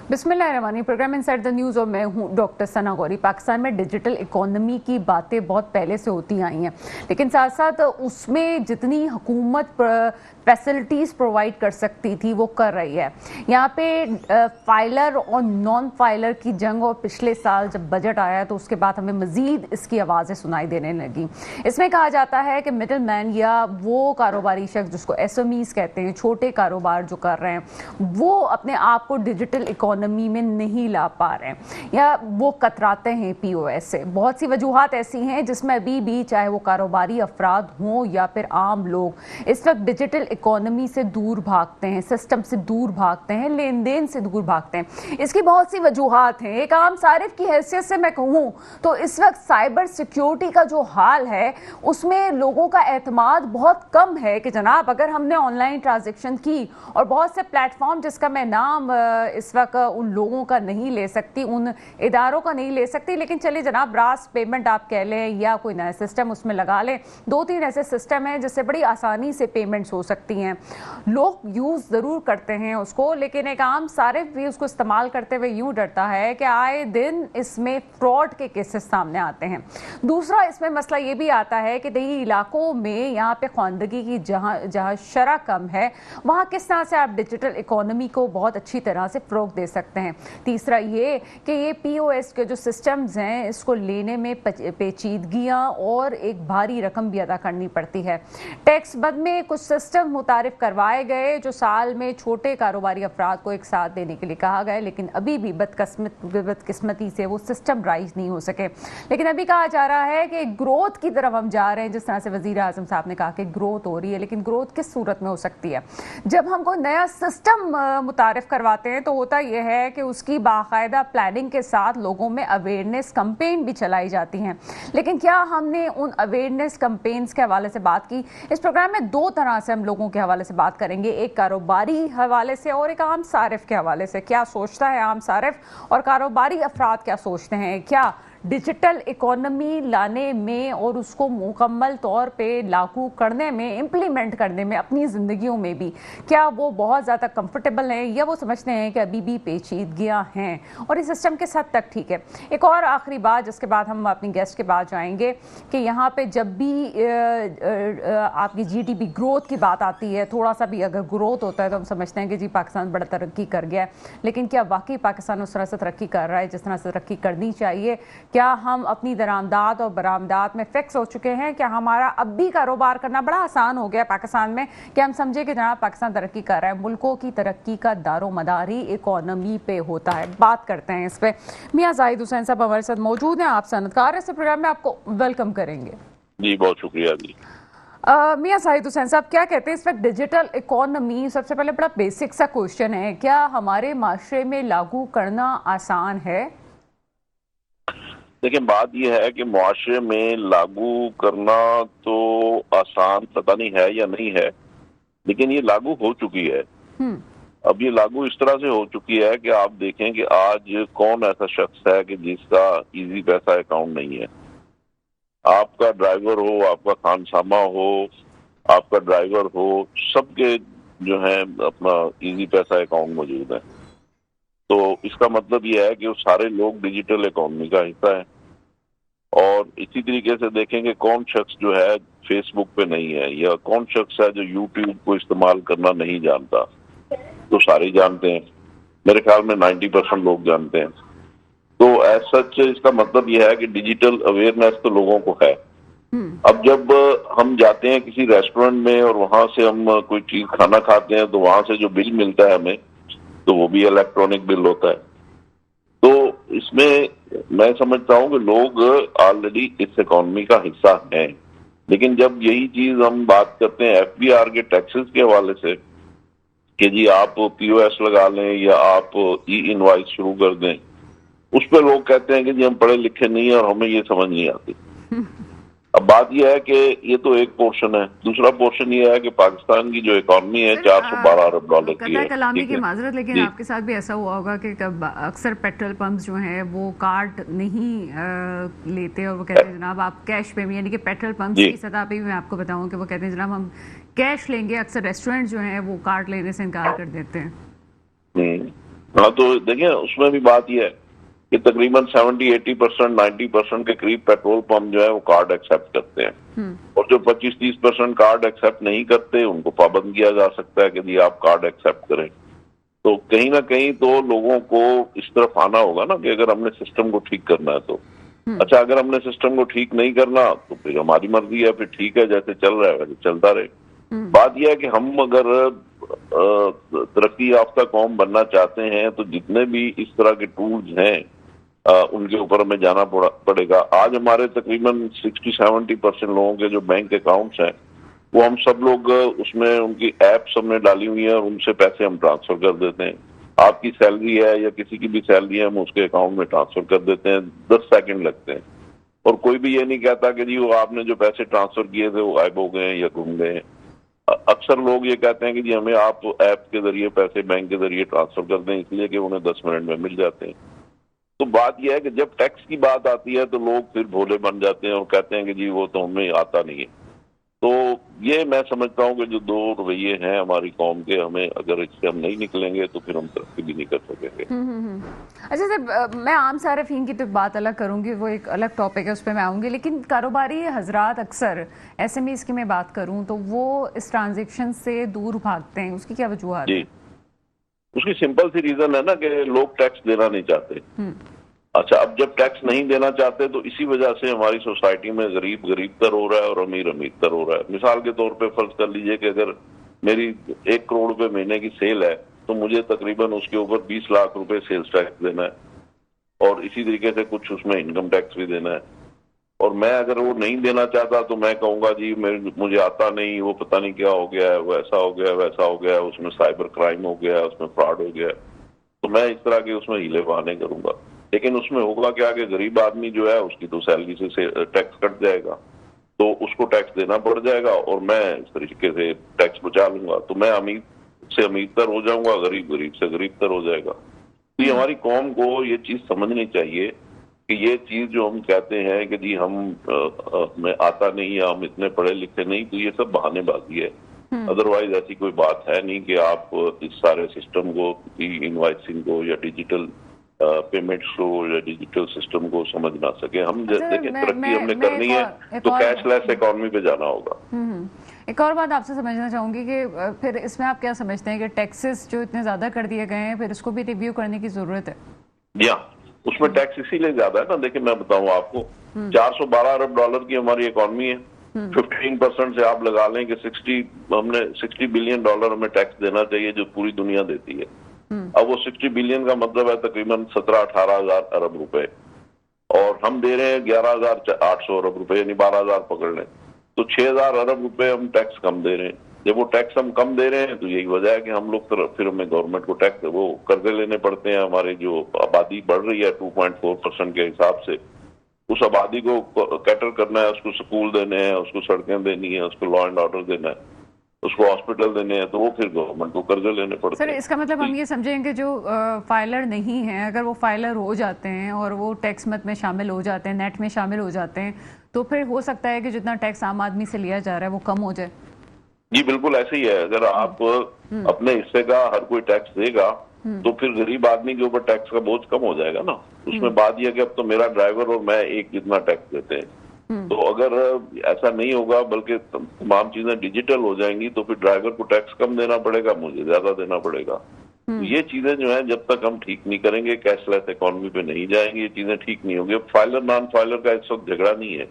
बिस्मिल्लाहिर्रहमानिर्रहीम। Programme inside the news और मैं हूं डॉक्टर सना गौरी। पाकिस्तान में डिजिटल इकोनॉमी की बातें बहुत पहले से होती आई हैं, लेकिन साथ साथ उसमें जितनी हुकूमत फैसिलिटीज़ प्रोवाइड कर सकती थी वो कर रही है। यहाँ पे फाइलर और नॉन फाइलर की जंग, और पिछले साल जब बजट आया तो उसके बाद हमें मज़ीद इसकी आवाज़ें सुनाई देने लगी। इसमें कहा जाता है कि मिडल मैन या वो कारोबारी शख्स जिसको SMEs कहते हैं, छोटे कारोबार जो कर रहे हैं, वो अपने आप को डिजिटल इकोनॉमी में नहीं ला पा रहे हैं या वो कतराते हैं POS से। बहुत सी वजूहात ऐसी हैं जिसमें अभी भी, चाहे वो कारोबारी अफराद हों या फिर आम लोग, इस वक्त डिजिटल इकोनॉमी से दूर भागते हैं, सिस्टम से दूर भागते हैं, लेन देन से दूर भागते हैं। इसकी बहुत सी वजूहात हैं। एक आम सारिफ की हैसियत से मैं कहूँ तो इस वक्त साइबर सिक्योरिटी का जो हाल है उसमें लोगों का एतमाद बहुत कम है कि जनाब अगर हमने ऑनलाइन ट्रांजेक्शन की, और बहुत से प्लेटफॉर्म जिसका मैं नाम इस वक्त उन लोगों का नहीं ले सकती, उन इदारों का नहीं ले सकती, लेकिन चलिए जनाब रास पेमेंट आप कह लें या कोई नया सिस्टम उसमें लगा लें। 2-3 ऐसे सिस्टम हैं जिससे बड़ी आसानी से पेमेंट्स हो सकती हैं। लोग यूज़ ज़रूर करते हैं उसको, लेकिन एक आम सारिफ भी उसको इस्तेमाल करते हुए यूँ डरता है कि आए दिन इसमें फ्रॉड के केसेस सामने आते हैं। दूसरा इसमें मसला ये भी आता है कि दही इलाकों में यहाँ पे ख्वानदगी की जहाँ शरह कम है, वहाँ किस तरह से आप डिजिटल इकोनॉमी को बहुत अच्छी तरह से फ़रोग़ दे सकते हैं। तीसरा ये कि ये POS के जो सिस्टम्स हैं इसको लेने में पेचीदगियाँ और एक भारी रकम भी अदा करनी पड़ती है। टैक्स बद में कुछ सिस्टम मुतारिफ करवाए गए जो साल में छोटे कारोबारी अफराद को एक साथ देने के लिए कहा गया, लेकिन अभी भी बदकिस्मती से वो सिस्टम राइज नहीं हो सके। लेकिन अभी कहा जा रहा है कि ग्रोथ की तरफ हम जा रहे हैं, जिस तरह से वज़ीर आज़म साहब ने कहा कि ग्रोथ हो रही है, लेकिन ग्रोथ किस सूरत में हो सकती है? जब हम कोई नया सिस्टम मुतारिफ करवाते हैं तो होता यह है कि उसकी बाकायदा प्लानिंग के साथ लोगों में अवेयरनेस कैंपेन भी चलाई जाती हैं, लेकिन क्या हमने उन अवेयरनेस कैंपेन्स के हवाले से बात की? इस प्रोग्राम में 2 तरह से हम लोगों के हवाले से बात करेंगे, एक कारोबारी हवाले से और एक आम सारिफ के हवाले से। क्या सोचता है आम सारिफ और कारोबारी अफराद क्या सोचते हैं? क्या डिजिटल इकोनॉमी लाने में और उसको मुकम्मल तौर पे लागू करने में, इम्प्लीमेंट करने में अपनी ज़िंदगियों में भी, क्या वो बहुत ज़्यादा कंफर्टेबल हैं या वो समझते हैं कि अभी भी पेचीदगियाँ हैं और इस सिस्टम के हद तक ठीक है? एक और आखिरी बात जिसके बाद हम अपनी गेस्ट के बाद जाएंगे कि यहाँ पे जब भी आपकी GDP ग्रोथ की बात आती है, थोड़ा सा भी अगर ग्रोथ होता है तो हम समझते हैं कि जी पाकिस्तान बड़ा तरक्की कर गया है, लेकिन क्या वाकई पाकिस्तान उस तरह से तरक्की कर रहा है जिस तरह से तरक्की करनी चाहिए? क्या हम अपनी दरामदात और बरामदात में फिक्स हो चुके हैं? क्या हमारा अब भी कारोबार करना बड़ा आसान हो गया पाकिस्तान में? क्या हम समझे कि जनाब पाकिस्तान तरक्की कर रहा है? मुल्कों की तरक्की का दारोमदार ही इकोनॉमी पे होता है। बात करते हैं इस पे। मियां जाहिद हुसैन साहब हमारे साथ मौजूद हैं, आप सनदकार इस प्रोग्राम में, आपको वेलकम करेंगे। जी बहुत शुक्रिया जी। मियां जाहिद हुसैन साहब क्या कहते हैं इस वक्त डिजिटल इकोनॉमी? सबसे पहले बड़ा बेसिक सा क्वेश्चन है, क्या हमारे माशरे में लागू करना आसान है? देखिए बात यह है कि मुआशरे में लागू करना तो आसान पता नहीं है या नहीं है, लेकिन ये लागू हो चुकी है। अब ये लागू इस तरह से हो चुकी है कि आप देखें कि आज कौन ऐसा शख्स है कि जिसका इजी पैसा अकाउंट नहीं है। आपका ड्राइवर हो, आपका खानसामा हो, आपका ड्राइवर हो, सबके जो है अपना इजी पैसा अकाउंट मौजूद है। तो इसका मतलब ये है कि वो सारे लोग डिजिटल इकोनॉमी का हिस्सा है। और इसी तरीके से देखेंगे कौन शख्स जो है फेसबुक पे नहीं है, या कौन शख्स है जो यूट्यूब को इस्तेमाल करना नहीं जानता, तो सारे जानते हैं। मेरे ख्याल में 90% लोग जानते हैं। तो एज सच इसका मतलब यह है कि डिजिटल अवेयरनेस तो लोगों को है। अब जब हम जाते हैं किसी रेस्टोरेंट में और वहां से हम कोई चीज खाना खाते हैं तो वहां से जो बिल मिलता है हमें, तो वो भी इलेक्ट्रॉनिक बिल होता है। तो इसमें मैं समझता हूं कि लोग ऑलरेडी इस इकोनॉमी का हिस्सा हैं, लेकिन जब यही चीज हम बात करते हैं FBR के टैक्सेस के हवाले से कि जी आप POS लगा लें या आप E-इनवॉइस शुरू कर दें, उस पर लोग कहते हैं कि जी हम पढ़े लिखे नहीं है और हमें ये समझ नहीं आती। अब बात यह है कि ये तो एक पोर्शन है, दूसरा पोर्शन ये है कि पाकिस्तान की जो इकोनॉमी है 412 अरब डॉलर की है। कलामी की माजरत, लेकिन आपके साथ भी ऐसा हुआ होगा कि अक्सर पेट्रोल पंप्स जो हैं वो कार्ड नहीं लेते और वो कहते हैं जनाब आप कैश पे भी, यानी कि पेट्रोल पंप्स की सतह पे भी मैं आपको बताऊं कि वो कहते हैं जनाब हम कैश लेंगे। अक्सर रेस्टोरेंट जो हैं वो कार्ड लेने से इनकार कर देते हैं। हाँ, तो देखिए उसमें भी बात यह है कि तकरीबन 70-80%, 90% के करीब पेट्रोल पंप जो है वो कार्ड एक्सेप्ट करते हैं, और जो 25-30% कार्ड एक्सेप्ट नहीं करते उनको पाबंद किया जा सकता है कि जी आप कार्ड एक्सेप्ट करें। तो कहीं ना कहीं तो लोगों को इस तरफ आना होगा ना कि अगर हमने सिस्टम को ठीक करना है तो अच्छा, अगर हमने सिस्टम को ठीक नहीं करना तो फिर हमारी मर्जी है, फिर ठीक है जैसे चल रहा है वैसे चलता रहे। बात यह है कि हम अगर तरक्की याफ्ता कौम बनना चाहते हैं तो जितने भी इस तरह के टूल्स हैं उनके ऊपर हमें जाना पड़ेगा। आज हमारे तकरीबन 60-70% लोगों के जो बैंक अकाउंट्स हैं वो हम सब लोग उसमें उनकी ऐप्स हमने डाली हुई है और उनसे पैसे हम ट्रांसफर कर देते हैं। आपकी सैलरी है या किसी की भी सैलरी है हम उसके अकाउंट में ट्रांसफर कर देते हैं, 10 सेकंड लगते हैं, और कोई भी ये नहीं कहता कि जी वो आपने जो पैसे ट्रांसफर किए थे वो गायब हो गए या गुम गए। अक्सर लोग ये कहते हैं कि जी हमें आप ऐप के जरिए पैसे बैंक के जरिए ट्रांसफर कर दें, इसलिए कि उन्हें 10 मिनट में मिल जाते हैं। तो बात यह है कि जब टैक्स की बात आती है तो लोग फिर भोले बन जाते हैं और कहते हैं कि जी वो तो हमें आता नहीं है। तो ये मैं समझता हूँ कि जो दो रवैये हैं हमारी कौम के, हमें अगर इससे हम नहीं निकलेंगे तो फिर हम तरक्की भी नहीं कर सकेंगे। अच्छा सर, मैं आम सार्फिन की तो बात अलग करूंगी, वो एक अलग टॉपिक है, उस पर मैं आऊंगी, लेकिन कारोबारी हजरात अक्सर SMEs की मैं बात करूं तो वो इस ट्रांजेक्शन से दूर भागते हैं, उसकी क्या वजूहत है? उसकी सिंपल सी रीजन है ना कि लोग टैक्स देना नहीं चाहते। अच्छा, अब जब टैक्स नहीं देना चाहते तो इसी वजह से हमारी सोसाइटी में गरीब गरीबतर हो रहा है और अमीर अमीरतर हो रहा है। मिसाल के तौर पे फर्ज कर लीजिए कि अगर मेरी 1 करोड़ रुपए महीने की सेल है तो मुझे तकरीबन उसके ऊपर 20 लाख रुपए सेल्स टैक्स देना है, और इसी तरीके से कुछ उसमें इनकम टैक्स भी देना है। और मैं अगर वो नहीं देना चाहता तो मैं कहूंगा जी मुझे आता नहीं, वो पता नहीं क्या हो गया है, वो ऐसा हो गया वैसा हो गया, उसमें साइबर क्राइम हो गया, उसमें फ्रॉड हो गया, तो मैं इस तरह के उसमें हीले बहाने करूंगा। लेकिन उसमें होगा क्या कि गरीब आदमी जो है उसकी तो सैलरी से टैक्स कट जाएगा, तो उसको टैक्स देना पड़ जाएगा, और मैं इस तरीके से टैक्स बचा लूंगा, तो मैं अमीर से अमीरतर हो जाऊंगा, गरीब गरीब से गरीबतर हो जाएगा। तो ये हमारी कौम को ये चीज समझनी चाहिए कि ये चीज जो हम कहते हैं कि जी हमें आता नहीं या हम इतने पढ़े लिखे नहीं, तो ये सब बहानेबाजी है। अदरवाइज ऐसी कोई बात है नहीं कि आप इस सारे सिस्टम को, इनवॉइसिंग को या डिजिटल पेमेंट्स को या डिजिटल सिस्टम को समझ ना सके। हम देखिए तरक्की हमने करनी है तो कैशलेस इकोनॉमी पे जाना होगा। एक और बात आपसे समझना चाहूंगी कि फिर इसमें आप क्या समझते हैं कि टैक्सेस जो इतने ज्यादा कर दिए गए हैं, फिर इसको भी रिव्यू करने की जरूरत है? या उसमें टैक्स इसीलिए ज्यादा है ना, देखिए मैं बताऊं आपको, 412 अरब डॉलर की हमारी इकोनॉमी है, 15% से आप लगा लें कि 60 बिलियन डॉलर हमें टैक्स देना चाहिए जो पूरी दुनिया देती है। अब वो 60 बिलियन का मतलब है तकरीबन 17-18 हजार अरब रुपए, और हम दे रहे हैं 11,800 अरब रुपए, यानी 12,000 पकड़ लें, तो 6,000 अरब रुपए हम टैक्स कम दे रहे हैं। जब वो टैक्स हम कम दे रहे हैं तो यही वजह है कि हम लोग फिर हमें गवर्नमेंट को टैक्स वो कर्जे लेने पड़ते हैं। हमारी जो आबादी बढ़ रही है 2.4% के हिसाब से, उस आबादी को कैटर करना है, उसको स्कूल देने हैं, उसको सड़कें देनी है, उसको लॉ एंड ऑर्डर देना है, उसको हॉस्पिटल देने हैं, तो वो फिर गवर्नमेंट को कर्जे लेने पड़ते हैं। सर इसका मतलब हम ये समझेंगे जो फाइलर नहीं है, अगर वो फाइलर हो जाते हैं और वो टैक्स मत में शामिल हो जाते हैं, नेट में शामिल हो जाते हैं, तो फिर हो सकता है कि जितना टैक्स आम आदमी से लिया जा रहा है वो कम हो जाए? जी बिल्कुल ऐसे ही है। अगर आप अपने हिस्से का हर कोई टैक्स देगा तो फिर गरीब आदमी के ऊपर टैक्स का बोझ कम हो जाएगा ना। उसमें बात यह कि अब तो मेरा ड्राइवर और मैं एक जितना टैक्स देते हैं, तो अगर ऐसा नहीं होगा बल्कि तमाम चीजें डिजिटल हो जाएंगी तो फिर ड्राइवर को टैक्स कम देना पड़ेगा, मुझे ज्यादा देना पड़ेगा। तो ये चीजें जो है जब तक हम ठीक नहीं करेंगे, कैशलेस इकोनॉमी पे नहीं जाएंगे, ये चीजें ठीक नहीं होंगी। फाइलर नॉन फाइलर का इस वक्त झगड़ा नहीं है,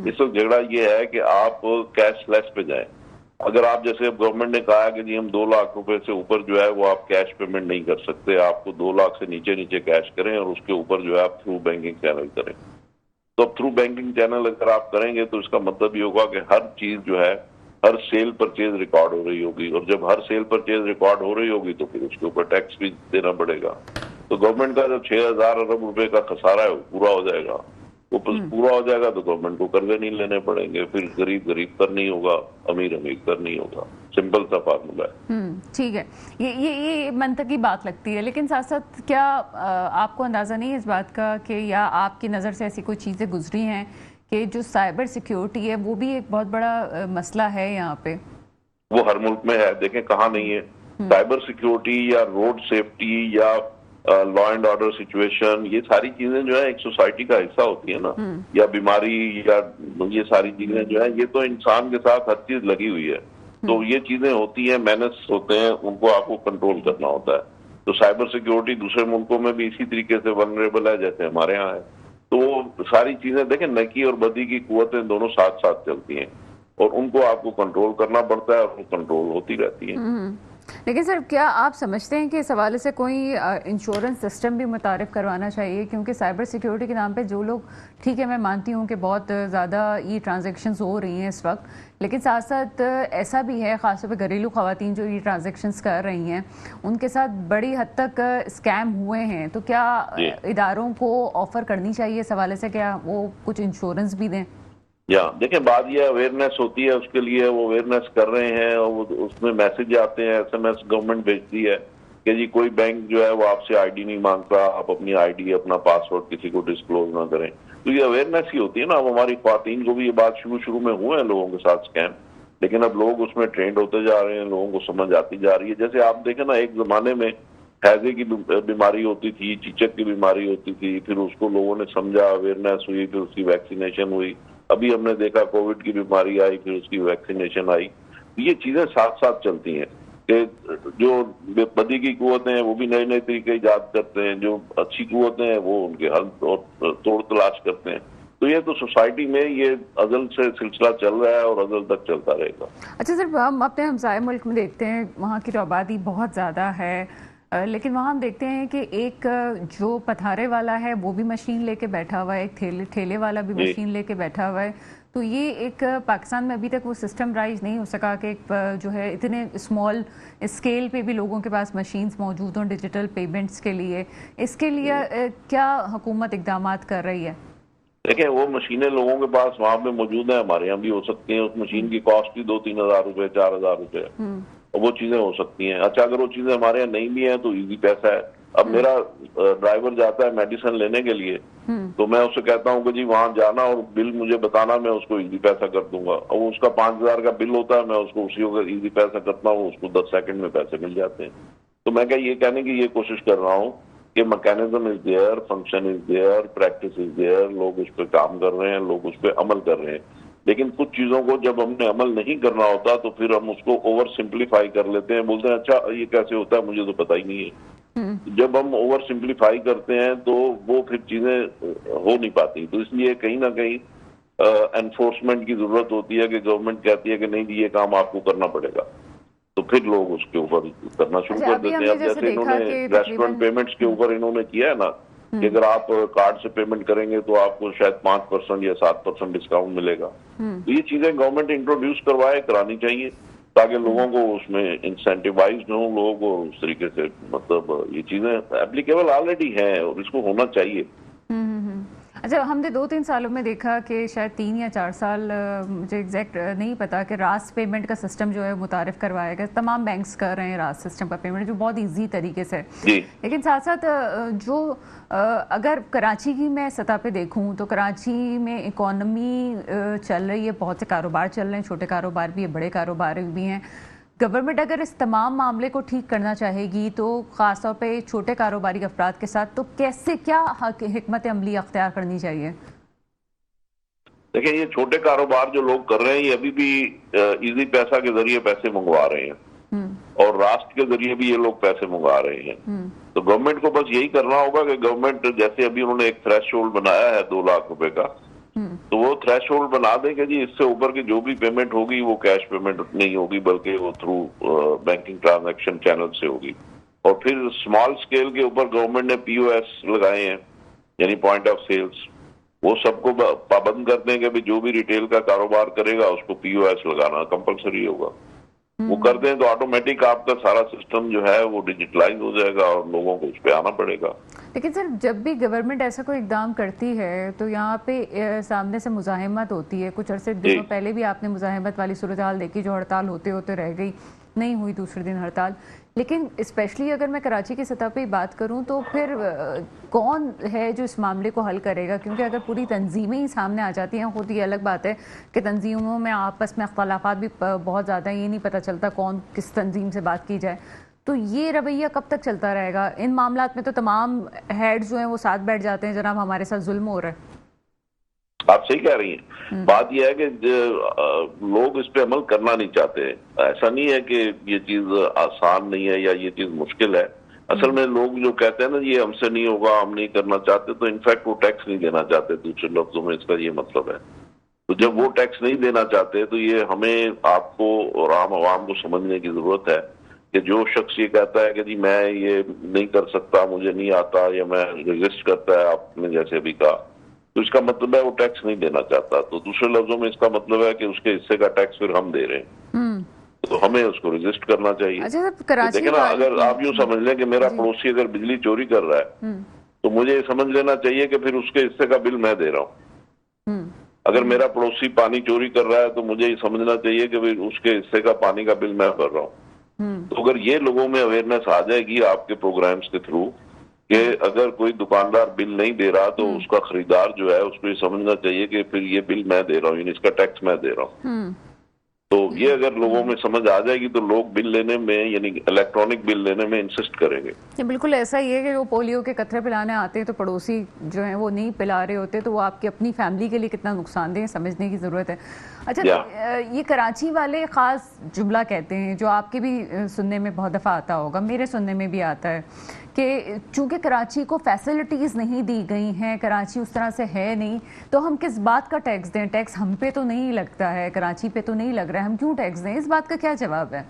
इस वक्त झगड़ा ये है कि आप कैशलेस पे जाएं। अगर आप जैसे अब गवर्नमेंट ने कहा कि जी हम 2 लाख रुपए से ऊपर जो है वो आप कैश पेमेंट नहीं कर सकते, आपको 2 लाख से नीचे नीचे कैश करें और उसके ऊपर जो है आप थ्रू बैंकिंग चैनल करें। तो अब थ्रू बैंकिंग चैनल अगर आप करेंगे तो इसका मतलब ये होगा कि हर चीज जो है, हर सेल परचेज रिकॉर्ड हो रही होगी, और जब हर सेल परचेज रिकॉर्ड हो रही होगी तो फिर उसके ऊपर टैक्स भी देना पड़ेगा। तो गवर्नमेंट का जो 6,000 अरब रुपए का खसारा है वो पूरा हो जाएगा। वो पूरा हो जाएगा तो गवर्नमेंट को कर्जे नहीं लेने पड़ेंगे, फिर गरीब गरीब तर नहीं होगा, अमीर अमीर तर नहीं होगा। सिंपल सा फार्मूला है। ठीक है, ये मंतकी बात लगती है, लेकिन साथ साथ क्या आपको अंदाजा नहीं है इस बात का कि या आपकी नज़र से ऐसी कोई चीज़ें गुजरी हैं कि जो साइबर सिक्योरिटी है वो भी एक बहुत बड़ा मसला है यहाँ पे? वो हर मुल्क में है, देखें कहाँ नहीं है। साइबर सिक्योरिटी या रोड सेफ्टी या लॉ एंड ऑर्डर सिचुएशन, ये सारी चीजें जो है एक सोसाइटी का हिस्सा होती है ना, या बीमारी या ये सारी चीजें जो है ये तो इंसान के साथ हर चीज लगी हुई है। तो ये चीजें होती हैं, मैनेज होते हैं, उनको आपको कंट्रोल करना होता है। तो साइबर सिक्योरिटी दूसरे मुल्कों में भी इसी तरीके से वल्नरेबल है जैसे हमारे यहाँ है। तो सारी चीजें देखें, नेकी और बदी की कुव्वतें दोनों साथ साथ चलती हैं और उनको आपको कंट्रोल करना पड़ता है और वो कंट्रोल होती रहती है। लेकिन सर, क्या आप समझते हैं कि इस हवाले से कोई इंश्योरेंस सिस्टम भी मुतारिफ करवाना चाहिए? क्योंकि साइबर सिक्योरिटी के नाम पे जो लोग, ठीक है मैं मानती हूँ कि बहुत ज़्यादा ये ट्रांजैक्शंस हो रही हैं इस वक्त, लेकिन साथ साथ ऐसा भी है, ख़ासतौर पे घरेलू ख़वातीन जो ये ट्रांजैक्शंस कर रही हैं उनके साथ बड़ी हद तक स्कैम हुए हैं। तो क्या इदारों को ऑफ़र करनी चाहिए इस हवाले से, क्या वो कुछ इंश्योरेंस भी दें? या देखिए, बात ये अवेयरनेस होती है, उसके लिए वो अवेयरनेस कर रहे हैं और उसमें मैसेज आते हैं, SMS गवर्नमेंट भेजती है कि जी कोई बैंक जो है वो आपसे आईडी नहीं मांगता, आप अपनी आईडी अपना पासवर्ड किसी को डिस्क्लोज ना करें। तो ये अवेयरनेस ही होती है ना। अब हमारी ख्वातीन को भी ये बात शुरू में हुए हैं लोगों के साथ स्कैम, लेकिन अब लोग उसमें ट्रेंड होते जा रहे हैं, लोगों को समझ आती जा रही है। जैसे आप देखें ना, एक जमाने में हैजे की बीमारी होती थी, चीचक की बीमारी होती थी, फिर उसको लोगों ने समझा, अवेयरनेस हुई, फिर उसकी वैक्सीनेशन हुई। अभी हमने देखा कोविड की बीमारी आई, फिर उसकी वैक्सीनेशन आई। ये चीजें साथ साथ चलती हैं कि जो बदी की कुव्वतें हैं वो भी नए नए तरीके इजाद करते हैं, जो अच्छी कुव्वतें हैं वो उनके हल और तोड़ तलाश करते हैं। तो ये तो सोसाइटी में ये अजल से सिलसिला चल रहा है और अजल तक चलता रहेगा। अच्छा सर, हम अपने हमसाए मुल्क में देखते हैं, वहाँ की तो आबादी बहुत ज़्यादा है, लेकिन वहाँ हम देखते हैं कि एक जो पथारे वाला है वो भी मशीन लेके बैठा हुआ है, एक ठेले वाला भी मशीन लेके बैठा हुआ है। तो ये एक पाकिस्तान में अभी तक वो सिस्टम राइज नहीं हो सका कि एक जो है इतने स्मॉल स्केल पे भी लोगों के पास मशीन्स मौजूद हों डिजिटल पेमेंट्स के लिए। इसके लिए क्या हुकूमत इकदामात कर रही है? देखिए, वो मशीनें लोगों के पास वहाँ पे मौजूद है, हमारे यहाँ भी हो सकती हैं। उस मशीन की कॉस्ट ही 2-3 हज़ार रुपए, 4 हज़ार रुपए, और वो चीजें हो सकती हैं। अच्छा, अगर वो चीजें हमारे यहाँ नहीं भी हैं तो इजी पैसा है। अब मेरा ड्राइवर जाता है मेडिसिन लेने के लिए, तो मैं उससे कहता हूँ कि जी वहां जाना और बिल मुझे बताना, मैं उसको इजी पैसा कर दूंगा। और वो उसका 5,000 का बिल होता है, मैं उसको उसी वक्त इजी पैसा करता हूँ, उसको 10 सेकंड में पैसे मिल जाते हैं। तो मैं क्या ये कहने की ये कोशिश कर रहा हूँ कि mechanism is there, function is there, practice is there, लोग उस पर काम कर रहे हैं, लोग उस पर अमल कर रहे हैं। लेकिन कुछ चीजों को जब हमने अमल नहीं करना होता तो फिर हम उसको ओवर सिंप्लीफाई कर लेते हैं, बोलते हैं अच्छा ये कैसे होता है, मुझे तो पता ही नहीं है। जब हम ओवर सिंप्लीफाई करते हैं तो वो फिर चीजें हो नहीं पाती। तो इसलिए कहीं ना कहीं एनफोर्समेंट की जरूरत होती है कि गवर्नमेंट कहती है कि नहीं जी ये काम आपको करना पड़ेगा, तो फिर लोग उसके ऊपर करना शुरू कर देते हैं। अब जैसे इन्होंने रेस्टोरेंट पेमेंट्स के ऊपर इन्होंने किया है ना कि अगर आप कार्ड से पेमेंट करेंगे तो आपको शायद 5% या 7% डिस्काउंट मिलेगा। तो ये चीजें गवर्नमेंट इंट्रोड्यूस करानी चाहिए ताकि लोगों को उसमें इंसेंटिवाइज्ड हो, लोगों को उस तरीके से, मतलब ये चीजें एप्लीकेबल ऑलरेडी हैं और इसको होना चाहिए। अच्छा, हमने 2-3 सालों में देखा कि शायद 3 या 4 साल, मुझे एग्जैक्ट नहीं पता, कि रास पेमेंट का सिस्टम जो है मुतारिफ करवाया गया। तमाम बैंक्स कर रहे हैं रास सिस्टम का पेमेंट, जो बहुत इजी तरीके से। लेकिन साथ साथ जो अगर कराची की मैं सतह पे देखूं तो कराची में इकोनॉमी चल रही है, बहुत से कारोबार चल रहे हैं, छोटे कारोबार भी है, बड़े कारोबार भी हैं। गवर्नमेंट अगर इस तमाम मामले को ठीक करना चाहेगी तो ख़ासतौर पे छोटे कारोबारी अफराद के साथ, तो कैसे, क्या हिकमत अमली अख्तियार करनी चाहिए? देखिए, ये छोटे कारोबार जो लोग कर रहे हैं ये अभी भी इजी पैसा के जरिए पैसे मंगवा रहे हैं और राष्ट्र के जरिए भी ये लोग पैसे मंगवा रहे हैं। तो गवर्नमेंट को बस यही करना होगा कि गवर्नमेंट, जैसे अभी उन्होंने एक थ्रेशोल्ड बनाया है 2 लाख रुपए का, तो वो थ्रेशोल्ड बना दें कि जी इससे ऊपर की जो भी पेमेंट होगी वो कैश पेमेंट नहीं होगी, बल्कि वो थ्रू बैंकिंग ट्रांजैक्शन चैनल से होगी। और फिर स्मॉल स्केल के ऊपर गवर्नमेंट ने POS लगाए हैं, यानी पॉइंट ऑफ सेल्स, वो सबको पाबंद कर दें कि भाई जो भी रिटेल का कारोबार करेगा उसको POS लगाना कंपलसरी होगा। वो कर दें तो ऑटोमेटिक आपका सारा सिस्टम जो है वो डिजिटलाइज हो जाएगा और लोगों को उस पर आना पड़ेगा। लेकिन सर, जब भी गवर्नमेंट ऐसा कोई इकदाम करती है तो यहाँ पे सामने से मुजाहिमत होती है। कुछ अरसे दिनों पहले भी आपने मुजाहिमत वाली सूरत हाल देखी, जो हड़ताल होते होते रह गई, नहीं हुई दूसरे दिन हड़ताल। लेकिन स्पेशली अगर मैं कराची की सतह पे बात करूं तो फिर कौन है जो इस मामले को हल करेगा? क्योंकि अगर पूरी तंजीमें ही सामने आ जाती हैं, खुद ये अलग बात है कि तंजीमों में आपस में अख्तलाफात भी बहुत ज़्यादा, ये नहीं पता चलता कौन किस तंजीम से बात की जाए। تو یہ رویہ کب تک چلتا رہے گا؟ ان معاملات میں تو تمام ہیڈز جو ہیں وہ ساتھ بیٹھ جاتے ہیں جناب ہمارے ساتھ ظلم ہو رہا ہے. آپ صحیح کہہ رہی ہیں. بات یہ ہے کہ لوگ اس پہ عمل کرنا نہیں چاہتے. ایسا نہیں ہے کہ یہ چیز آسان نہیں ہے یا یہ چیز مشکل ہے. اصل میں لوگ جو کہتے ہیں نا یہ ہم سے نہیں ہوگا، ہم نہیں کرنا چاہتے، تو انفیکٹ وہ ٹیکس نہیں دینا چاہتے. دوسرے لفظوں میں اس کا یہ مطلب ہے. تو جب وہ ٹیکس نہیں دینا چاہتے تو یہ ہمیں آپ کو اور عام عوام کو سمجھنے کی ضرورت ہے کہ جو شخص یہ کہتا ہے کہ جی میں یہ نہیں کر سکتا، مجھے نہیں آتا، یا میں ریزسٹ کرتا ہے، آپ نے جیسے ابھی کہا، تو اس کا مطلب ہے وہ ٹیکس نہیں دینا چاہتا. تو دوسرے لفظوں میں اس کا مطلب ہے کہ اس کے حصے کا ٹیکس پھر ہم دے رہے ہیں، تو ہمیں اس کو ریزسٹ کرنا چاہیے. دیکھیں نا، اگر آپ یوں سمجھ لیں کہ میرا پڑوسی اگر بجلی چوری کر رہا ہے تو مجھے یہ سمجھ لینا چاہیے کہ پھر اس کے حصے کا بل میں دے رہا ہوں. اگر میرا پڑوسی پانی چوری کر رہا ہے تو مجھے یہ سمجھنا چاہیے کہ اس کے حصے کا پانی کا بل میں بھر رہا ہوں. تو اگر یہ لوگوں میں اویئرنیس آ جائے گی آپ کے پروگرامز کے تھرو کہ اگر کوئی دکاندار بل نہیں دے رہا تو اس کا خریدار جو ہے اس کو یہ سمجھنا چاہیے کہ پھر یہ بل میں دے رہا ہوں، یعنی اس کا ٹیکس میں دے رہا ہوں. تو یہ اگر لوگوں میں سمجھ آ جائے گی تو لوگ بل لینے میں، یعنی الیکٹرانک بل لینے میں انسسٹ کریں گے. یہ بالکل ایسا ہی ہے کہ وہ پولیو کے قطرے پلانے آتے ہیں تو پڑوسی جو ہیں وہ نہیں پلا رہے ہوتے، تو وہ آپ کی اپنی فیملی کے لیے کتنا نقصان دہ سمجھنے کی ضرورت ہے. اچھا، یہ کراچی والے خاص جملہ کہتے ہیں جو آپ کے بھی سننے میں بہت دفعہ آتا ہوگا، میرے سننے میں بھی آتا ہے کہ چونکہ کراچی کو فیسلٹیز نہیں دی گئی ہیں، کراچی اس طرح سے ہے نہیں، تو ہم کس بات کا ٹیکس دیں؟ ٹیکس ہم پہ تو نہیں لگتا ہے، کراچی پہ تو نہیں لگ رہا ہے، ہم کیوں ٹیکس دیں؟ اس بات کا کیا جواب ہے؟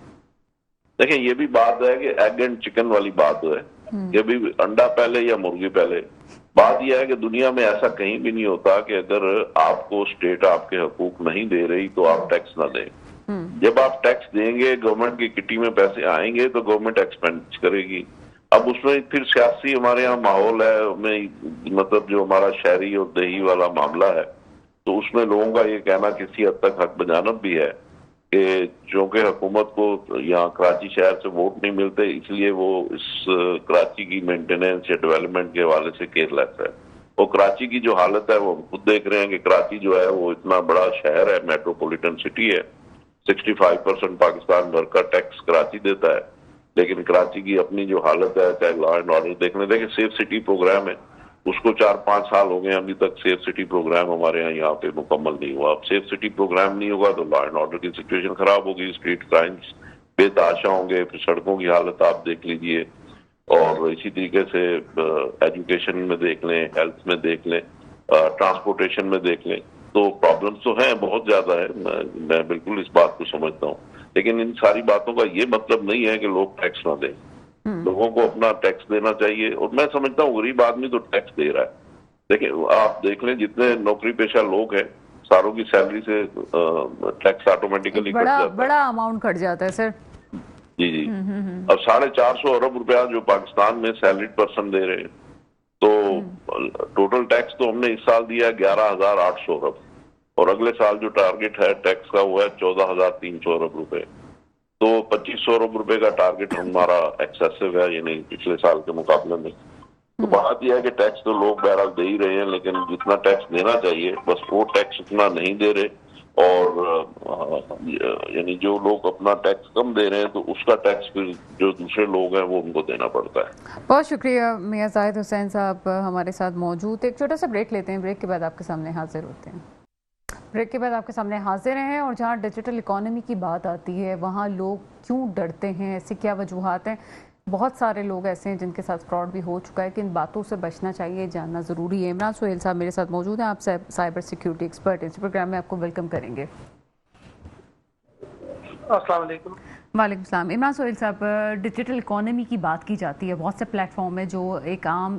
دیکھیں، یہ بھی بات ہے کہ ایگ اینڈ چکن والی بات ہے کہ بھی انڈا پہلے یا مرغی پہلے. بات یہ ہے کہ دنیا میں ایسا کہیں بھی نہیں ہوتا کہ اگر آپ کو اسٹیٹ آپ کے حقوق نہیں دے رہی تو آپ ٹیکس نہ دیں. جب آپ ٹیکس دیں گے، گورنمنٹ کی کٹی میں پیسے آئیں گے تو گورنمنٹ ایکسپینڈ کرے گی. اب اس میں پھر سیاسی ہمارے ہاں ماحول ہے، مطلب جو ہمارا شہری اور دیہی والا معاملہ ہے، تو اس میں لوگوں کا یہ کہنا کسی حد تک حق بجانب بھی ہے کہ چونکہ حکومت کو یہاں کراچی شہر سے ووٹ نہیں ملتے، اس لیے وہ اس کراچی کی مینٹیننس یا ڈیولپمنٹ کے حوالے سے کیئر لیس ہے. اور کراچی کی جو حالت ہے وہ ہم خود دیکھ رہے ہیں کہ کراچی جو ہے وہ اتنا بڑا شہر ہے، میٹروپولیٹن سٹی ہے، 65% پاکستان بھر کا ٹیکس کراچی دیتا ہے، لیکن کراچی کی اپنی جو حالت ہے، چاہے لا اینڈ آرڈر دیکھ لیں. دیکھیں، سیف سٹی پروگرام ہے، اس کو 4-5 سال ہو گئے ابھی تک سیف سٹی پروگرام ہمارے یہاں پہ مکمل نہیں ہوا. اب سیف سٹی پروگرام نہیں ہوگا تو لا اینڈ آرڈر کی سچویشن خراب ہوگی، اسٹریٹ کرائمز بے تحاشا ہوں گے، پھر سڑکوں کی حالت آپ دیکھ لیجئے، اور اسی طریقے سے ایجوکیشن میں دیکھ لیں، ہیلتھ میں دیکھ لیں، ٹرانسپورٹیشن میں دیکھ لیں. تو پرابلمس تو ہیں، بہت زیادہ ہے، میں بالکل اس بات کو سمجھتا ہوں. لیکن ان ساری باتوں کا یہ مطلب نہیں ہے کہ لوگ ٹیکس نہ دیں. لوگوں کو اپنا ٹیکس دینا چاہیے، اور میں سمجھتا ہوں غریب آدمی تو ٹیکس دے رہا ہے. دیکھیں، آپ دیکھ لیں جتنے نوکری پیشہ لوگ ہیں ساروں کی سیلری سے ٹیکس آٹومیٹیکلی کٹ جاتا ہے، بڑا اماؤنٹ کٹ جاتا ہے سر. جی. اب 450 ارب روپیہ جو پاکستان میں سیلریڈ پرسن دے رہے ہیں، تو ٹوٹل ٹیکس تو ہم نے اس سال دیا 11,800 ارب، اور اگلے سال جو ٹارگٹ ہے ٹیکس کا وہ ہے 14,300 ارب روپے. تو 2,500 ارب روپے کا ٹارگٹ ہمارا ایکسیسو ہے، یعنی پچھلے سال کے مقابلے میں. تو بات یہ ہے کہ ٹیکس تو لوگ بہرحال دے ہی رہے ہیں، لیکن جتنا ٹیکس دینا چاہیے بس وہ ٹیکس اتنا نہیں دے رہے. اور یعنی جو لوگ اپنا ٹیکس کم دے رہے ہیں تو اس کا ٹیکس پھر جو دوسرے لوگ ہیں وہ ان کو دینا پڑتا ہے. بہت شکریہ میاں زاہد حسین صاحب ہمارے ساتھ موجود. ایک چھوٹا سا بریک لیتے ہیں، بریک کے بعد آپ کے سامنے حاضر ہوتے ہیں. بریک کے بعد آپ کے سامنے حاضر ہیں، اور جہاں ڈیجیٹل اکانومی کی بات آتی ہے وہاں لوگ کیوں ڈرتے ہیں، ایسی کیا وجوہات ہیں؟ بہت سارے لوگ ایسے ہیں جن کے ساتھ فراڈ بھی ہو چکا ہے کہ ان باتوں سے بچنا چاہیے، جاننا ضروری ہے. عمران سہیل صاحب میرے ساتھ موجود ہیں، آپ سائبر سیکیورٹی ایکسپرٹ. اس پروگرام میں آپ کو ویلکم کریں گے. السلام علیکم. وعلیکم السلام. عمران سہیل صاحب، ڈیجیٹل اکانومی کی بات کی جاتی ہے، بہت سے پلیٹ فارم ہے جو ایک عام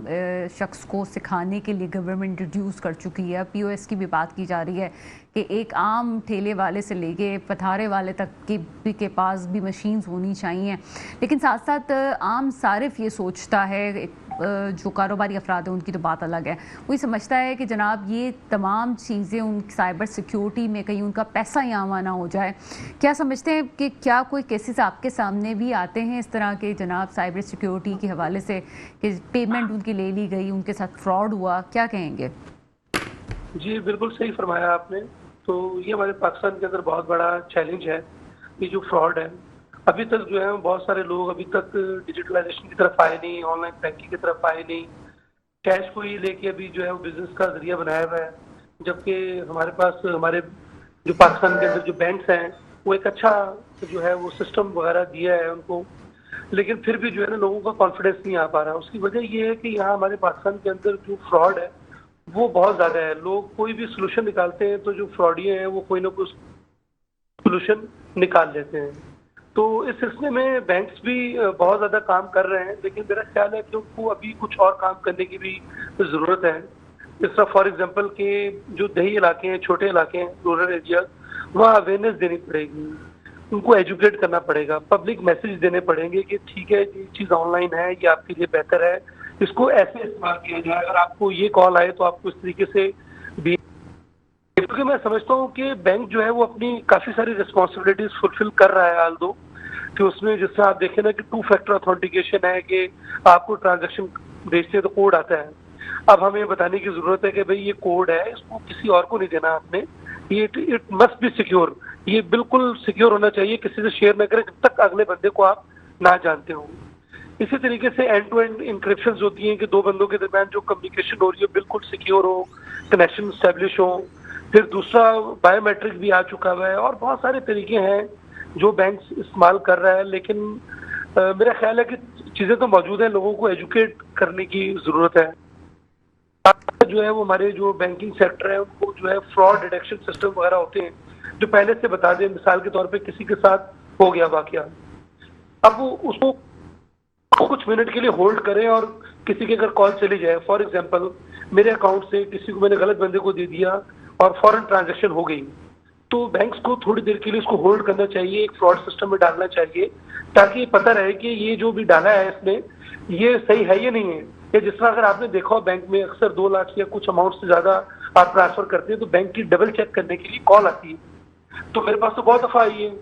شخص کو سکھانے کے لیے گورنمنٹ انٹروڈیوس کر چکی ہے. پی او ایس کی بھی بات کی جا رہی ہے کہ ایک عام ٹھیلے والے سے لے کے پتھارے والے تک کے پاس بھی مشینز ہونی چاہیے. لیکن ساتھ ساتھ عام صارف یہ سوچتا ہے، جو کاروباری افراد ہیں ان کی تو بات الگ ہے، وہی سمجھتا ہے کہ جناب یہ تمام چیزیں ان سائبر سیکیورٹی میں کہیں ان کا پیسہ یہاں وہاں نہ ہو جائے. کیا سمجھتے ہیں کہ کیا کوئی کیسز آپ کے سامنے بھی آتے ہیں اس طرح کے جناب سائبر سیکیورٹی کے حوالے سے کہ پیمنٹ ان کی لے لی گئی، ان کے ساتھ فراڈ ہوا؟ کیا کہیں گے؟ جی بالکل صحیح فرمایا آپ نے. تو یہ ہمارے پاکستان کے اندر بہت بڑا چیلنج ہے، یہ جو فراڈ ہے. अभी तक जो है बहुत सारे लोग अभी तक डिजिटलाइजेशन की तरफ आए नहीं, ऑनलाइन बैंकिंग की तरफ आए नहीं, कैश को ही लेके अभी जो है वो बिजनेस का जरिया बनाया हुआ है। जबकि हमारे पास हमारे जो पाकिस्तान के अंदर जो बैंक्स हैं वो एक अच्छा जो है वो सिस्टम वगैरह दिया है उनको, लेकिन फिर भी जो है ना लोगों का कॉन्फिडेंस नहीं आ पा रहा। उसकी वजह ये है कि यहाँ हमारे पाकिस्तान के अंदर जो फ्रॉड है वो बहुत ज़्यादा है। लोग कोई भी सोल्यूशन निकालते हैं तो जो फ्रॉडिये हैं वो कोई ना कोई सोल्यूशन निकाल लेते हैं। तो इस सिलसिले में बैंक्स भी बहुत ज़्यादा काम कर रहे हैं, लेकिन मेरा ख्याल है कि उनको अभी कुछ और काम करने की भी ज़रूरत है। इस तरह फॉर एग्जांपल के जो देही इलाके हैं, छोटे इलाके हैं, रूरल एरिया, वहाँ अवेयरनेस देनी पड़ेगी, उनको एजुकेट करना पड़ेगा, पब्लिक मैसेज देने पड़ेंगे कि ठीक है ये चीज़ ऑनलाइन है, ये आपके लिए बेहतर है, इसको ऐसे इस्तेमाल किया जाए। अगर आपको ये कॉल आए तो आपको इस तरीके से भी, क्योंकि मैं समझता हूँ कि बैंक जो है वो अपनी काफ़ी सारी रिस्पॉन्सिबिलिटीज फुलफिल कर रहा है आल्दो कि उसमें जिससे आप देखें ना कि 2 फैक्टर ऑथेंटिकेशन है कि आपको ट्रांजैक्शन भेजते हैं तो कोड आता है। अब हमें बताने की जरूरत है कि भाई ये कोड है, इसको किसी और को नहीं देना आपने, ये इट मस्ट बी सिक्योर, ये बिल्कुल सिक्योर होना चाहिए, किसी से शेयर न करें जब तक अगले बंदे को आप ना जानते हो। इसी तरीके से एंड टू एंड इंक्रिप्शन होती हैं कि 2 बंदों के दरमियान जो कम्युनिकेशन हो रही है बिल्कुल सिक्योर हो, कनेक्शन स्टैब्लिश हो। फिर दूसरा बायोमेट्रिक भी आ चुका हुआ है और बहुत सारे तरीके हैं जो बैंक इस्तेमाल कर रहा है। लेकिन मेरा ख्याल है कि चीज़ें तो मौजूद हैं, लोगों को एजुकेट करने की ज़रूरत है। जो है वो हमारे जो बैंकिंग सेक्टर है उनको जो है फ्रॉड डिटेक्शन सिस्टम वगैरह होते हैं जो पहले से बता दें, मिसाल के तौर पे किसी के साथ हो गया वाकया, अब वो उसको कुछ मिनट के लिए होल्ड करें और किसी की अगर कॉल चली जाए, फॉर एग्जांपल मेरे अकाउंट से किसी को मैंने गलत बंदे को दे दिया और फॉरेन ट्रांजैक्शन हो गई, तो बैंक्स को थोड़ी देर के लिए इसको होल्ड करना चाहिए, एक फ्रॉड सिस्टम में डालना चाहिए ताकि पता रहे कि ये जो भी डाला है इसने ये सही है या नहीं है। या जिस तरह अगर आपने देखा हो बैंक में अक्सर 2 लाख या कुछ अमाउंट से ज्यादा आप ट्रांसफर करते हैं तो बैंक की डबल चेक करने के लिए कॉल आती है, तो मेरे पास तो बहुत दफा आई है।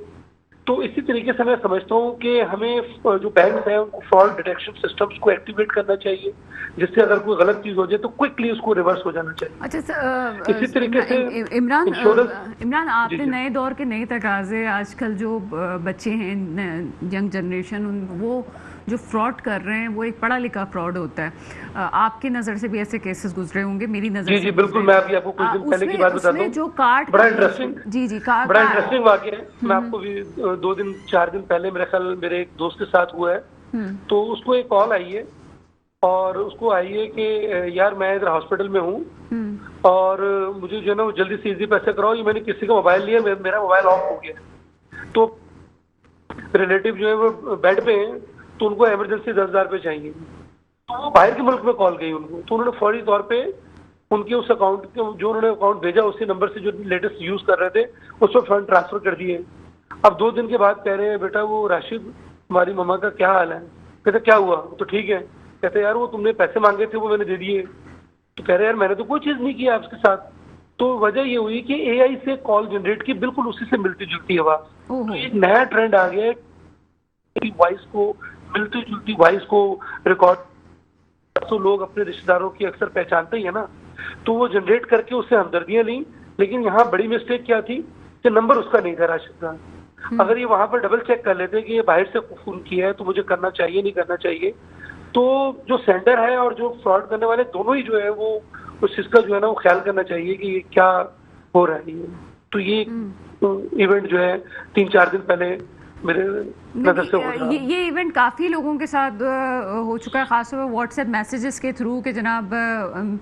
तो इसी तरीके से मैं समझता हूँ कि हमें जो बैंक्स हैं उनको फ्रॉड डिटेक्शन सिस्टम्स को एक्टिवेट करना चाहिए, जिससे अगर कोई गलत चीज हो जाए तो क्विकली उसको रिवर्स हो जाना चाहिए। अच्छा इसी तरीके से इमरान आपने नए दौर के नए तकाजे, आजकल जो बच्चे हैं यंग जनरेशन, वो जो फ्रॉड कर रहे हैं वो एक पढ़ा लिखा फ्रॉड होता है। आपकी नज़र से भी ऐसे केसेस गुजरे होंगे, मेरी नज़र जी बिल्कुल। मैं अभी आपको कुछ दिन पहले की बात बताता हूँ, जो कार्ड बड़ा इंटरेस्टिंग बड़ा इंटरेस्टिंग वाकया है। मैं आपको भी 2-4 दिन पहले मेरे ख्याल मेरे एक दोस्त के साथ हुआ है। तो उसको एक कॉल आई है और उसको आई है कि यार मैं इधर हॉस्पिटल में हूँ और मुझे जो है ना वो जल्दी से इजी पैसे कराओ, ये मैंने किसी का मोबाइल लिया, मेरा मोबाइल ऑफ हो गया। तो रिलेटिव जो है वो बेड पे हैं तो उनको इमरजेंसी 10,000 रुपये चाहिए। तो वो बाहर के मुल्क में कॉल गई उनको, तो उन्होंने फौरी तौर पे उनके उस अकाउंट के जो उन्होंने अकाउंट भेजा उसी नंबर से जो लेटेस्ट यूज कर रहे थे उस पर फंड ट्रांसफर कर दिए। अब 2 दिन के बाद कह रहे हैं बेटा वो राशिद हमारी मम्मा का क्या हाल है। कहते क्या हुआ, तो ठीक है। कहते यार वो तुमने पैसे मांगे थे वो मैंने दे दिए। तो कह रहे यार मैंने तो कोई चीज नहीं किया आपके साथ। तो वजह ये हुई कि AI से कॉल जनरेट की बिल्कुल उसी से मिलती जुलती आवाज। तो एक नया ट्रेंड आ गया है, वॉइस को मिलती जुलती वॉइस को रिकॉर्ड, तो लोग अपने रिश्तेदारों की अक्सर पहचानते ही है ना, तो वो जनरेट करके उससे हमदर्दियां ली। लेकिन यहाँ बड़ी मिस्टेक क्या थी कि नंबर उसका नहीं था राशिद का। अगर ये वहां पर डबल चेक कर लेते कि ये बाहर से फोन किया है तो मुझे करना चाहिए नहीं करना चाहिए, तो जो सेंडर है और जो फ्रॉड करने वाले दोनों ही जो है वो उस चीज का जो है ना वो ख्याल करना चाहिए कि ये क्या हो रहा है। तो ये इवेंट जो है 3-4 दिन पहले मेरे नजर से हो रहा है। ये इवेंट काफ़ी लोगों के साथ हो चुका है, खासतौर पर व्हाट्सएप मैसेजेस के थ्रू कि जनाब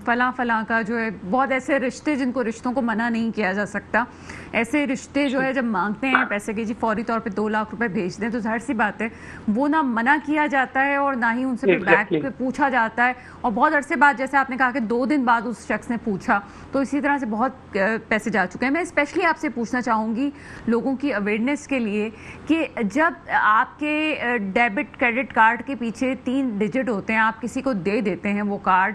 फलां का जो है, बहुत ऐसे रिश्ते जिनको रिश्तों को मना नहीं किया जा सकता, ऐसे रिश्ते जो है जब मांगते हैं पैसे के जी फौरी तौर पे 2 लाख रुपए भेज दें, तो जाहिर सी बात है वो ना मना किया जाता है और ना ही उनसे बैक पे पूछा जाता है। और बहुत अरसे बाद, जैसे आपने कहा कि 2 दिन बाद उस शख्स ने पूछा, तो इसी तरह से बहुत पैसे जा चुके हैं। मैं स्पेशली आपसे पूछना चाहूँगी लोगों की अवेयरनेस के लिए कि जब आपके डेबिट क्रेडिट कार्ड के पीछे 3 डिजिट होते हैं, आप किसी को दे देते हैं वो कार्ड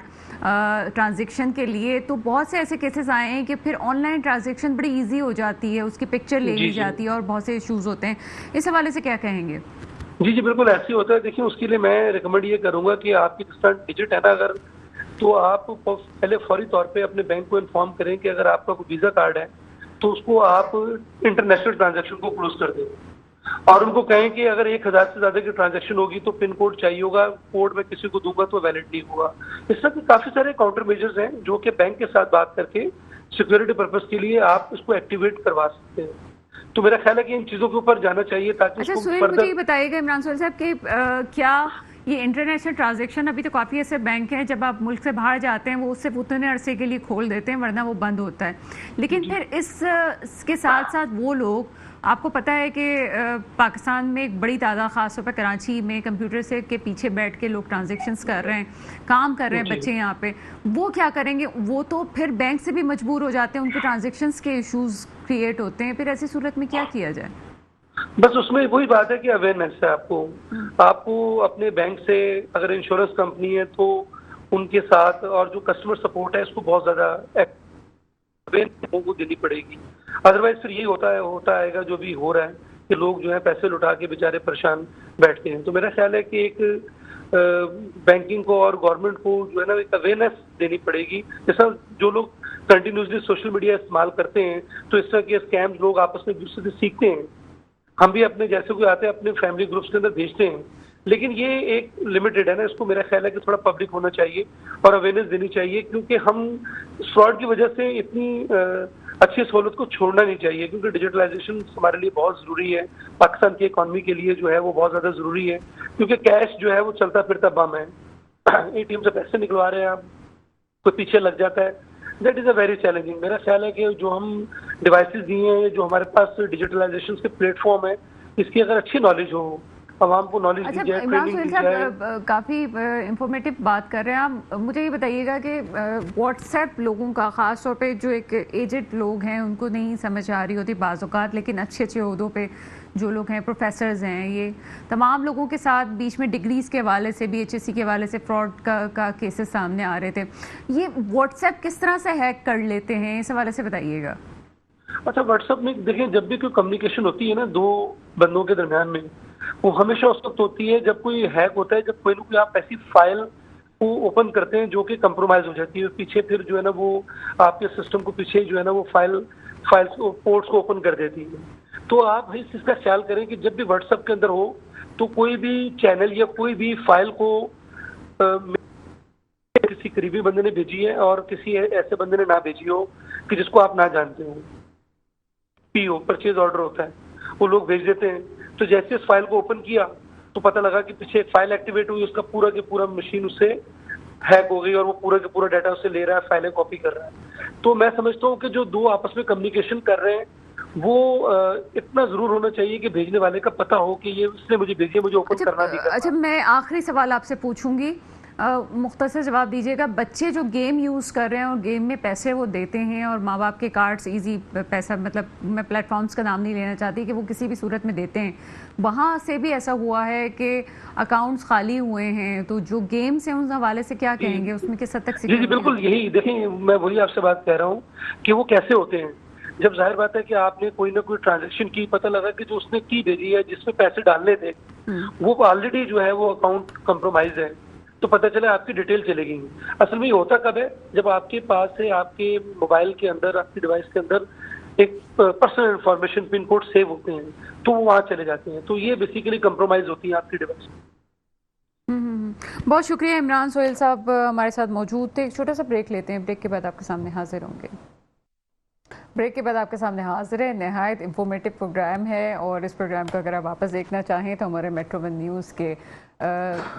ट्रांजैक्शन के लिए, तो बहुत से ऐसे केसेस आए हैं कि फिर ऑनलाइन ट्रांजैक्शन बड़ी इजी हो जाती है, उसकी पिक्चर ले ली जाती है और बहुत से इश्यूज होते हैं। इस हवाले से क्या कहेंगे? जी बिल्कुल ऐसे ही होता है। देखिए उसके लिए मैं रिकमेंड ये करूंगा कि आपकी जिस तरह डिजिट है ना, अगर तो आप पहले फौरी तौर पे अपने बैंक को इन्फॉर्म करें कि अगर आपका कोई वीजा कार्ड है तो उसको आप इंटरनेशनल ट्रांजैक्शन को क्लोज कर दें। اور ان کو کہیں کہ اگر 1000 سے زیادہ کی ٹرانزیکشن ہوگی تو پن کوڈ چاہیے ہوگا, کوڈ میں کسی کو دوں گا تو ویلڈ نہیں ہوگا. اس طرح کے کافی سارے کاؤنٹر میجرز ہیں جو کہ بینک کے ساتھ بات کر کے سیکورٹی پرپز کے لیے آپ اس کو ایکٹیویٹ کروا سکتے ہیں. تو میرا خیال ہے کہ ان چیزوں کے اوپر جانا چاہیے تاکہ اچھا سہیل, مجھے یہ بتائیے گا عمران سہیل صاحب کہ کیا یہ انٹرنیشنل ٹرانزیکشن, ابھی تو کافی ایسے بینک ہیں جب آپ ملک سے باہر جاتے ہیں وہ صرف اتنے عرصے کے لیے کھول دیتے ہیں ورنہ وہ بند ہوتا ہے, لیکن پھر اس کے ساتھ ساتھ وہ لوگ, آپ کو پتہ ہے کہ پاکستان میں ایک بڑی تعداد, خاص طور پہ کراچی میں کمپیوٹر سے کے پیچھے بیٹھ کے لوگ ٹرانزیکشنز کر رہے ہیں, کام کر رہے ہیں بچے یہاں پہ, وہ کیا کریں گے؟ وہ تو پھر بینک سے بھی مجبور ہو جاتے ہیں, ان کے ٹرانزیکشنز کے ایشوز کریٹ ہوتے ہیں, پھر ایسی صورت میں کیا کیا جائے؟ بس اس میں وہی بات ہے کہ اویئرنیس ہے. آپ کو اپنے بینک سے, اگر انشورنس کمپنی ہے تو ان کے ساتھ, اور جو کسٹمر سپورٹ ہے اس کو بہت زیادہ لوگوں کو دینی پڑے گی. ادروائز پھر یہی ہوتا آئے گا جو بھی ہو رہا ہے کہ لوگ جو ہے پیسے لٹا کے بیچارے پریشان بیٹھتے ہیں. تو میرا خیال ہے کہ ایک بینکنگ کو اور گورنمنٹ کو جو ہے نا ایک اویئرنیس دینی پڑے گی. جیسا جو لوگ کنٹینیوسلی سوشل میڈیا استعمال کرتے ہیں تو اس طرح کے اسکیمز لوگ آپس میں دوسرے سے سیکھتے ہیں. ہم بھی اپنے جیسے کوئی آتے ہیں اپنے فیملی گروپس کے اندر بھیجتے ہیں, لیکن یہ ایک لمیٹڈ ہے نا. اس کو میرا خیال ہے کہ تھوڑا پبلک ہونا چاہیے اور اویئرنیس دینی چاہیے, کیونکہ ہم فراڈ کی وجہ سے اتنی اچھی سہولت کو چھوڑنا نہیں چاہیے, کیونکہ ڈیجیٹلائزیشن ہمارے لیے بہت ضروری ہے, پاکستان کی اکانومی کے لیے جو ہے وہ بہت زیادہ ضروری ہے, کیونکہ کیش جو ہے وہ چلتا پھرتا بم ہے. اے ٹی ایم سے پیسے نکلوا رہے ہیں آپ, کوئی پیچھے لگ جاتا ہے, that is a very challenging. میرا خیال ہے کہ جو ہم ڈیوائسز دیے ہیں, جو ہمارے پاس ڈیجیٹلائزیشن کے پلیٹ فارم ہے, اس کی اگر اچھی نالج ہو, عوام کو نالج دی جائے, ٹریننگ دی جائے. کافی انفارمیٹیو بات کر رہے ہیں آپ. مجھے یہ بتائیے گا کہ واٹس ایپ لوگوں کا, خاص طور پہ جو ایک ایجڈ لوگ ہیں ان کو نہیں سمجھ آ رہی ہوتی بعض اوقات, لیکن اچھے عہدوں پہ جو لوگ ہیں, پروفیسرز ہیں, یہ تمام لوگوں کے ساتھ بیچ میں ڈگریز کے حوالے سے بھی, HSC کے حوالے سے فراڈ کا کیسز سامنے آ رہے تھے. یہ واٹس ایپ کس طرح سے ہیک کر لیتے ہیں, اس حوالے سے بتائیے گا. اچھا, واٹس ایپ میں دیکھیں, جب بھی کوئی کمیونیکیشن ہوتی ہے نا دو بندوں کے درمیان میں, وہ ہمیشہ اس وقت ہوتی ہے جب کوئی ہیک ہوتا ہے, جب کوئی نہ کوئی آپ ایسی فائل کو اوپن کرتے ہیں جو کہ کمپرومائز ہو جاتی ہے, پیچھے پھر جو ہے نا وہ آپ کے سسٹم کو پیچھے جو ہے نا وہ فائلس پورٹس کو اوپن کر دیتی ہے. تو آپ اس چیز کا خیال کریں کہ جب بھی واٹس ایپ کے اندر ہو تو کوئی بھی چینل یا کوئی بھی فائل کو کسی قریبی بندے نے بھیجی ہے اور کسی ایسے بندے نے نہ بھیجی ہو کہ جس کو آپ نہ جانتے ہو. PO پرچیز آرڈر ہوتا ہے, وہ لوگ بھیج دیتے ہیں. تو جیسے اس فائل کو اوپن کیا تو پتہ لگا کہ پیچھے ایک فائل ایکٹیویٹ ہوئی, اس کا پورا کے پورا مشین اس سے ہیک ہو گئی اور وہ پورا کے پورا ڈیٹا اس سے لے رہا ہے, فائلیں کاپی کر رہا ہے. تو میں سمجھتا ہوں کہ جو دو آپس میں کمیونیکیشن کر رہے ہیں وہ اتنا ضرور ہونا چاہیے کہ بھیجنے والے کا پتہ ہو کہ یہ اس نے مجھے بھیجی ہے, مجھے اوپن کرنا نہیں کرنا. اچھا, میں آخری سوال آپ سے پوچھوں گی, مختصر جواب دیجیے گا. بچے جو گیم یوز کر رہے ہیں اور گیم میں پیسے وہ دیتے ہیں اور ماں باپ کے کارڈز ایزی پیسہ, مطلب میں پلیٹ فارمز کا نام نہیں لینا چاہتی, کہ وہ کسی بھی صورت میں دیتے ہیں, وہاں سے بھی ایسا ہوا ہے کہ اکاؤنٹس خالی ہوئے ہیں, تو جو گیمز ہیں اس حوالے سے کیا کہیں گے, اس میں کس حد تک جی بالکل یہی دیکھیں, میں وہی آپ سے بات کہہ رہا ہوں کہ وہ کیسے ہوتے ہیں. جب ظاہر بات ہے کہ آپ نے کوئی نہ کوئی ٹرانزیکشن کی, پتہ لگا کہ جو اس نے کی بھیجی ہے جس میں پیسے ڈالنے تھے وہ آلریڈی جو ہے وہ اکاؤنٹ کمپرومائز ہے, تو پتہ چلا آپ کی ڈیٹیل چلے گئی. اصل میں یہ ہوتا کب ہے, جب آپ کے پاس سے آپ کے موبائل کے اندر, آپ کی ڈیوائس کے اندر ایک personal information pin code save ہوتے ہیں تو وہ وہاں چلے جاتے ہیں. تو یہ بیسیکلی کمپرومائز ہوتی ہیں آپ کی ڈیوائس. بہت شکریہ عمران سہیل صاحب ہمارے ساتھ موجود تھے. ایک چھوٹا سا بریک لیتے ہیں, بریک کے بعد آپ کے سامنے حاضر ہوں گے. بریک کے بعد آپ کے سامنے حاضر ہے, نہایت انفارمیٹیو پروگرام ہے, اور اس پروگرام کو اگر آپ واپس دیکھنا چاہیں تو ہمارے میٹرو ون نیوز کے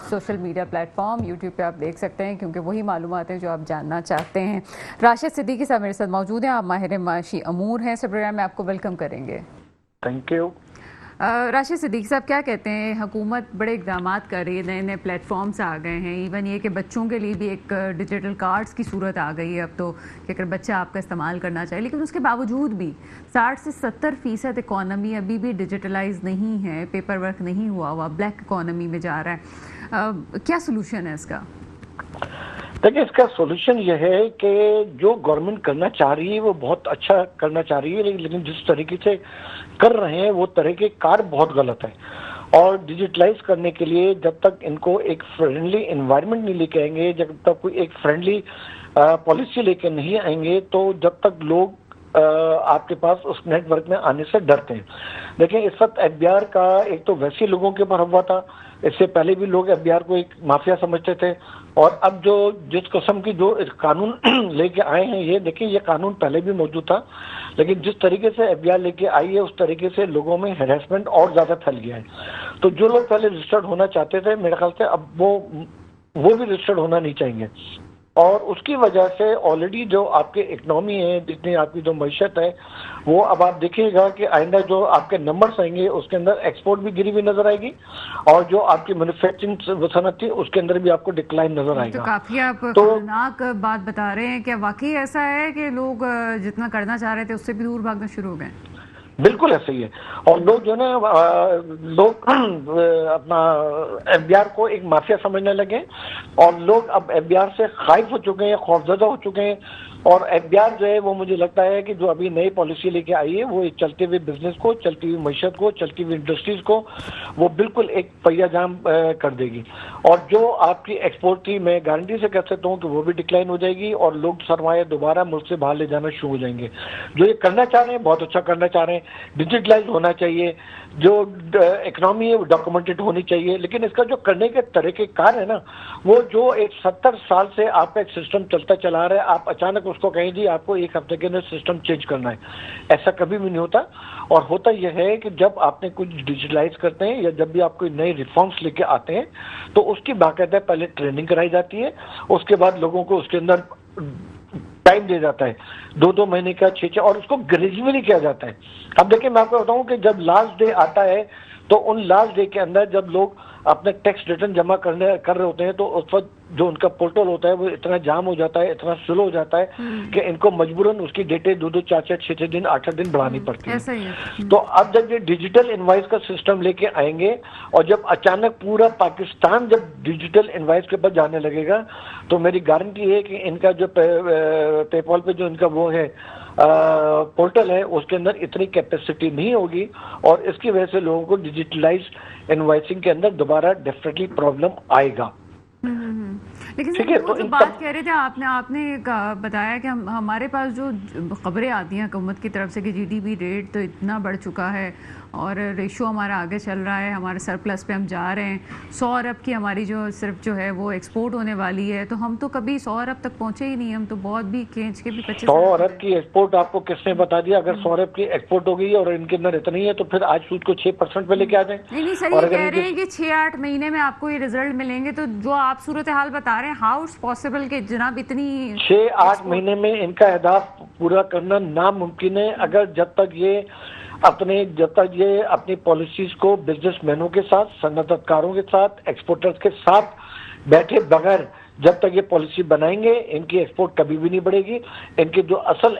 social media plate form YouTube پہ آپ دیکھ سکتے ہیں, کیونکہ وہی معلومات ہیں جو آپ جاننا چاہتے ہیں. راشد صدیقی صاحب میرے ساتھ موجود ہیں, آپ ماہر معاشی امور ہیں. اس پروگرام میں آپ کو ویلکم کریں گے. Thank you. راشد صدیقی صاحب, کیا کہتے ہیں, حکومت بڑے اقدامات کر رہی ہے, نئے نئے پلیٹ فارمز آ گئے ہیں, ایون یہ کہ بچوں کے لیے بھی ایک ڈیجیٹل کارڈز کی صورت آ گئی ہے اب تو, کہ اگر بچہ آپ کا استعمال کرنا چاہے, لیکن اس کے باوجود بھی 60 سے 70% اکانومی ابھی بھی ڈیجیٹلائز نہیں ہے, پیپر ورک نہیں ہوا, بلیک اکانومی میں جا رہا ہے. کیا سولوشن ہے اس کا؟ دیکھیں, اس کا سولوشن یہ ہے کہ جو گورنمنٹ کرنا چاہ رہی ہے وہ بہت اچھا کرنا چاہ رہی ہے, لیکن جس طریقے سے کر رہے ہیں وہ طریقے کار بہت غلط ہے. اور ڈیجیٹلائز کرنے کے لیے جب تک ان کو ایک فرینڈلی انوائرمنٹ نہیں لے کے آئیں گے, جب تک کوئی ایک فرینڈلی پالیسی لے کے نہیں آئیں گے, تو جب تک لوگ آپ کے پاس اس نیٹ ورک میں آنے سے ڈرتے ہیں. لیکن اس وقت ایف بی آر کا ایک تو ویسے لوگوں کے اوپر ہوا تھا, اس سے پہلے بھی لوگ ایف بی آر کو ایک مافیا سمجھتے تھے, اور اب جو جس قسم کی جو قانون لے کے آئے ہیں, یہ دیکھیں یہ قانون پہلے بھی موجود تھا, لیکن جس طریقے سے ایف بی آر لے کے آئی ہے اس طریقے سے لوگوں میں ہیراسمنٹ اور زیادہ پھیل گیا ہے. تو جو لوگ پہلے رجسٹرڈ ہونا چاہتے تھے, میرے خیال سے اب وہ بھی رجسٹرڈ ہونا نہیں چاہیں گے, اور اس کی وجہ سے آلریڈی جو آپ کے اکنامی ہے, جتنی آپ کی جو معیشت ہے, وہ اب آپ دیکھیے گا کہ آئندہ جو آپ کے نمبرز آئیں گے اس کے اندر ایکسپورٹ بھی گری ہوئی نظر آئے گی, اور جو آپ کی مینوفیکچرنگ صنعت تھی اس کے اندر بھی آپ کو ڈکلائن نظر آئے گا. تو کافی آپ خطرناک بات بتا رہے ہیں. کیا واقعی ایسا ہے کہ لوگ جتنا کرنا چاہ رہے تھے اس سے بھی دور بھاگنا شروع ہو گئے؟ بالکل ایسا ہی ہے, اور لوگ جو ہے نا لوگ اپنا ایف بی آر کو ایک مافیا سمجھنے لگے, اور لوگ اب ایف بی آر سے خائف ہو چکے ہیں, خوفزدہ ہو چکے ہیں. اور ایف بی آر جو ہے وہ مجھے لگتا ہے کہ جو ابھی نئی پالیسی لے کے آئی ہے وہ چلتے ہوئے بزنس کو, چلتی ہوئی معیشت کو, چلتی ہوئی انڈسٹریز کو وہ بالکل ایک پہیا جام کر دے گی, اور جو آپ کی ایکسپورٹ تھی میں گارنٹی سے کہہ سکتا ہوں کہ وہ بھی ڈکلائن ہو جائے گی, اور لوگ سرمایہ دوبارہ ملک سے باہر لے جانا شروع ہو جائیں گے. جو یہ کرنا چاہ رہے ہیں بہت اچھا کرنا چاہ رہے ہیں, ڈیجیٹلائز ہونا چاہیے, جو اکنامی ہے وہ ڈاکومنٹڈ ہونی چاہیے, لیکن اس کا جو کرنے کے طریقہ کار ہے نا, وہ جو ایک 70 سال سے آپ کا ایک سسٹم چلتا چلا رہا ہے, آپ اچانک اس کو کہیں جی آپ کو ایک ہفتے کے اندر سسٹم چینج کرنا ہے, ایسا کبھی بھی نہیں ہوتا. اور ہوتا یہ ہے کہ جب آپ نے کچھ ڈیجیٹلائز کرتے ہیں یا جب بھی آپ کوئی نئے ریفارمس لے کے آتے ہیں تو اس کی باقاعدہ پہلے ٹریننگ کرائی جاتی ہے, اس کے بعد لوگوں کو اس کے اندر ٹائم دیا جاتا ہے, 2 مہینے کا 6 اور اس کو گریجولی کیا جاتا ہے. اب دیکھیں میں آپ کو بتاؤں کہ جب لاسٹ ڈے آتا ہے تو ان لاسٹ ڈے کے اندر جب لوگ اپنے ٹیکس ریٹرن جمع کر رہے ہوتے ہیں تو اس وقت جو ان کا پورٹل ہوتا ہے وہ اتنا جام ہو جاتا ہے, اتنا سلو ہو جاتا ہے کہ ان کو مجبوراً اس کی ڈیٹیں 2 4 6 دن 8 دن بڑھانی پڑتی ہے. تو اب جب یہ ڈیجیٹل انوائس کا سسٹم لے کے آئیں گے, اور جب اچانک پورا پاکستان جب ڈیجیٹل انوائس کے بعد جانے لگے گا, تو میری گارنٹی ہے کہ ان کا جو پے پال پہ جو ان کا وہ ہے پورٹل ہے اس کے اندر اتنی کیپیسٹی نہیں ہوگی, اور اس کی وجہ سے لوگوں کو ڈیجیٹلائز انوائسنگ کے اندر دوبارہ ڈیفینیٹلی پرابلم آئے گا. لیکن وہ جو بات کہہ رہے تھے آپ نے بتایا کہ ہمارے پاس جو خبریں آتی ہیں حکومت کی طرف سے کہ جی ڈی پی ریٹ تو اتنا بڑھ چکا ہے اور ریشو ہمارا آگے چل رہا ہے, ہمارے سرپلس پہ ہم جا رہے ہیں, 100 ارب کی ہماری جو صرف جو ہے وہ ایکسپورٹ ہونے والی ہے, تو ہم تو کبھی 100 ارب تک پہنچے ہی نہیں, ہم تو بہت بھی کھینچ کے بھی 25 100 ارب کی ایکسپورٹ آپ کو کس نے بتا دیا؟ اگر 100 ارب کی ایکسپورٹ ہو گئی اور ان کے اندر اتنی ہے تو پھر آج سود کو 6% پہ لے کے آ جائیں. نہیں سر, یہ کہہ رہے ہیں کہ 6-8 مہینے میں آپ کو یہ ریزلٹ ملیں گے, تو جو آپ صورتحال بتا رہے ہیں ہاؤ اٹس پاسبل کہ جناب اتنی 6-8 مہینے میں ان کا اہداف پورا کرنا ناممکن ہے, اگر جب تک یہ اپنی پالیسیز کو بزنس مینوں کے ساتھ, صنعت کاروں کے ساتھ, ایکسپورٹرز کے ساتھ بیٹھے بغیر جب تک یہ پالیسی بنائیں گے ان کی ایکسپورٹ کبھی بھی نہیں بڑھے گی. ان کے جو اصل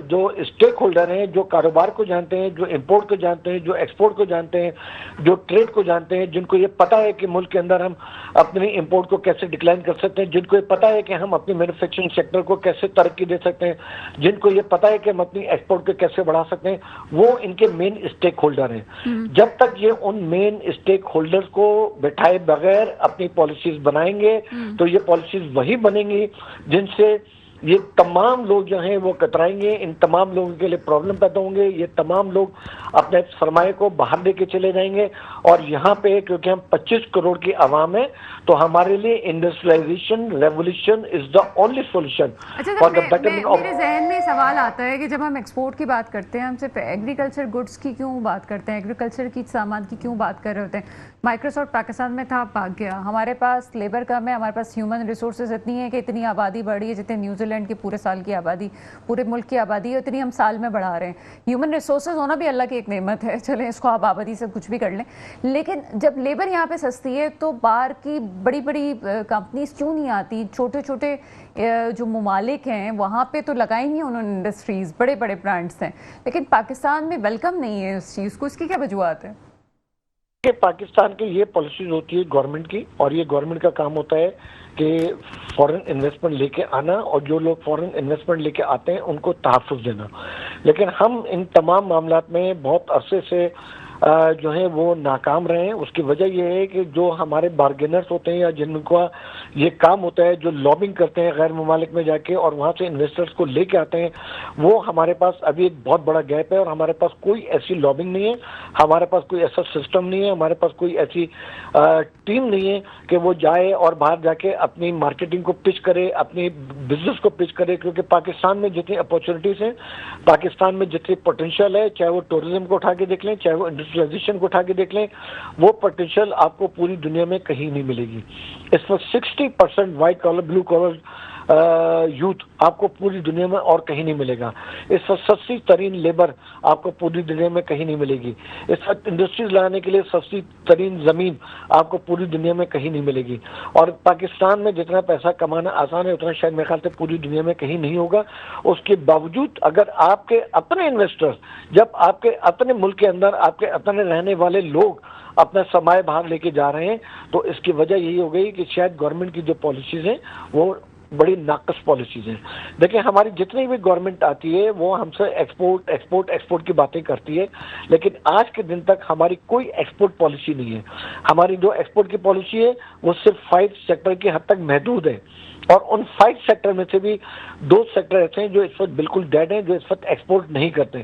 جو اسٹیک ہولڈر ہیں, جو کاروبار کو جانتے ہیں, جو امپورٹ کو جانتے ہیں, جو ایکسپورٹ کو جانتے ہیں, جو ٹریڈ کو جانتے ہیں, جن کو یہ پتہ ہے کہ ملک کے اندر ہم اپنی امپورٹ کو کیسے ڈکلائن کر سکتے ہیں, جن کو یہ پتہ ہے کہ ہم اپنی مینوفیکچرنگ سیکٹر کو کیسے ترقی دے سکتے ہیں, جن کو یہ پتہ ہے کہ ہم اپنی ایکسپورٹ کو کیسے بڑھا سکتے ہیں, وہ ان کے مین اسٹیک ہولڈر ہیں. جب تک یہ ان مین اسٹیک ہولڈر کو بٹھائے بغیر اپنی پالیسیز بنائیں گے تو یہ پالیسیز وہی بنیں گی جن سے یہ تمام لوگ جو ہیں وہ کترائیں گے, ان تمام لوگوں کے لیے پرابلم پیدا ہوں گے, یہ تمام لوگ اپنے سرمایہ کو باہر لے کے چلے جائیں گے. اور یہاں پہ کیونکہ ہم 25 کروڑ کی عوام ہیں تو ہمارے لیے industrialisation revolution is the only solution. میرے ذہن میں سوال آتا ہے کہ جب ہم ایکسپورٹ کی بات کرتے ہیں ہم صرف ایگریکلچر گڈس کی کیوں بات کرتے ہیں, ایگریکلچر کی سامان کی کیوں بات کر رہے ہوتے ہیں؟ مائکروسافٹ پاکستان میں تھا, بھاگ گیا. ہمارے پاس لیبر کم ہے, ہمارے پاس ہیومن ریسورسز اتنی ہے کہ اتنی آبادی بڑھی ہے جتنے نیوزی لینڈ کی پورے سال کی آبادی, پورے ملک کی آبادی ہے, اتنی ہم سال میں بڑھا رہے ہیں. ہیومن ریسورسز ہونا بھی اللہ کی ایک نعمت ہے, چلیں اس کو آپ آبادی سے کچھ بھی کر لیں, لیکن جب لیبر یہاں پہ سستی ہے تو باہر کی بڑی بڑی کمپنیز کیوں نہیں آتی؟ چھوٹے چھوٹے جو ممالک ہیں وہاں پہ تو لگائی نہیں انہوں نے انڈسٹریز, بڑے بڑے برانڈس ہیں, لیکن پاکستان میں ویلکم نہیں ہے اس چیز کو. اس کی کیا وجوہات ہے؟ کہ پاکستان کی یہ پالیسیز ہوتی ہے گورنمنٹ کی, اور یہ گورنمنٹ کا کام ہوتا ہے کہ فورن انویسٹمنٹ لے کے آنا, اور جو لوگ فورن انویسٹمنٹ لے کے آتے ہیں ان کو تحفظ دینا. لیکن ہم ان تمام معاملات میں بہت عرصے سے جو ہیں وہ ناکام رہے ہیں. اس کی وجہ یہ ہے کہ جو ہمارے بارگینرز ہوتے ہیں یا جن کا یہ کام ہوتا ہے جو لابنگ کرتے ہیں غیر ممالک میں جا کے اور وہاں سے انویسٹرز کو لے کے آتے ہیں, وہ ہمارے پاس ابھی ایک بہت بڑا گیپ ہے, اور ہمارے پاس کوئی ایسی لابنگ نہیں ہے, ہمارے پاس کوئی ایسا سسٹم نہیں ہے, ہمارے پاس کوئی ایسی ٹیم نہیں ہے کہ وہ جائے اور باہر جا کے اپنی مارکیٹنگ کو پچ کرے, اپنی بزنس کو پچ کرے. کیونکہ پاکستان میں جتنی اپارچونیٹیز ہیں, پاکستان میں جتنی پوٹینشیل ہے, چاہے وہ ٹورزم کو اٹھا کے دیکھ لیں, چاہے وہ انڈسٹریلائزیشن کو اٹھا کے دیکھ لیں, وہ پوٹینشیل آپ کو پوری دنیا میں کہیں نہیں ملے گی. اس وقت 60% white collar blue collar youth آپ کو پوری دنیا میں اور کہیں نہیں ملے گا. اس وقت سستی ترین لیبر آپ کو پوری دنیا میں کہیں نہیں ملے گی. اس وقت انڈسٹریز لانے کے لیے سستی ترین زمین آپ کو پوری دنیا میں کہیں نہیں ملے گی. اور پاکستان میں جتنا پیسہ کمانا آسان ہے اتنا شاید میرے خیال سے پوری دنیا میں کہیں نہیں ہوگا. اس کے باوجود اگر آپ کے اپنے انویسٹرز, جب آپ کے اپنے ملک کے اندر آپ کے اپنے رہنے والے لوگ اپنا سرمایہ باہر لے کے جا رہے ہیں, تو اس کی وجہ یہی ہو گئی کہ شاید گورنمنٹ کی جو پالیسیز ہیں وہ بڑی ناقص پالیسیز ہیں. دیکھیں ہماری جتنی بھی گورنمنٹ آتی ہے وہ ہم سے ایکسپورٹ کی باتیں کرتی ہے, لیکن آج کے دن تک ہماری کوئی ایکسپورٹ پالیسی نہیں ہے. ہماری جو ایکسپورٹ کی پالیسی ہے وہ صرف 5 سیکٹر کی حد تک محدود ہے, اور ان 5 سیکٹر میں سے بھی 2 سیکٹر ایسے ہیں جو اس وقت بالکل ڈیڈ ہیں, جو اس وقت ایکسپورٹ نہیں کرتے.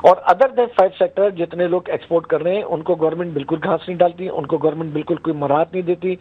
اور ادر دین 5 سیکٹر جتنے لوگ ایکسپورٹ کر رہے ہیں ان کو گورنمنٹ بالکل گھاس نہیں ڈالتی, ان کو گورنمنٹ بالکل کوئی مراحت نہیں دیتی,